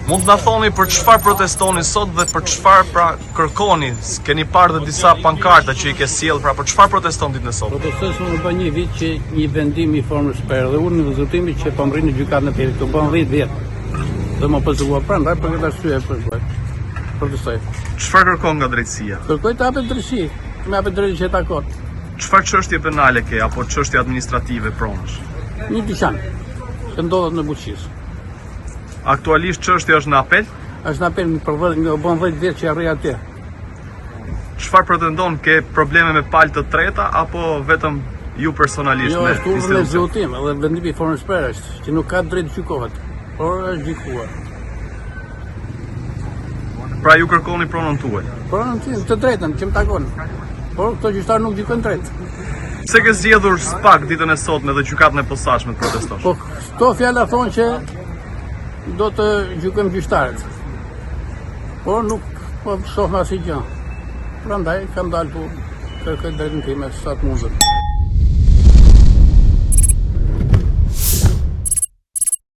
Mund të na thoni për çfarë protestoni sot dhe për çfarë pra kërkoni? Keni parë dhe disa pankarta që i ke sjell, pra për çfarë proteston ditën e sotme? Protestoj se më bën një vit që një vendim i formës për dhe unë në vëzëtimi që po mrinë gjykatën e Perit, të bën 10 vjet. Dhe më pëzua prandaj për këtë arsye protestoj. Çfarë kërkon nga drejtësia? Kërkoj të hapet drejtësi, më hapet drejtë që takon. Çfarë çështje penale ke apo çështje administrative pronësh? Një dyqan që ndodhet në Bukëqis. Aktualisht çështja është në apel? Është në apel më bën 10 vjet që arri atje. Çfarë pretendon, ke probleme me palë të treta apo vetëm ju personalisht Jo, me është urdhër me institucion? zgjutim, edhe vendimi i formës për është që nuk ka drejt gjykohet, por është gjykuar. Pra ju kërkoni pronën tuaj. Por në të drejtën që më takon. Por këto gjyqtarë nuk gjykojnë drejt. Pse ke zgjedhur SPAK ditën e sotme dhe gjykatën e posaçme të protestosh? Po këto fjala thonë që do të gjykojmë gjyqtarët. Por nuk po shohim asgjë. Prandaj kam dalë tu kërkoj drejtën time sa të mundem.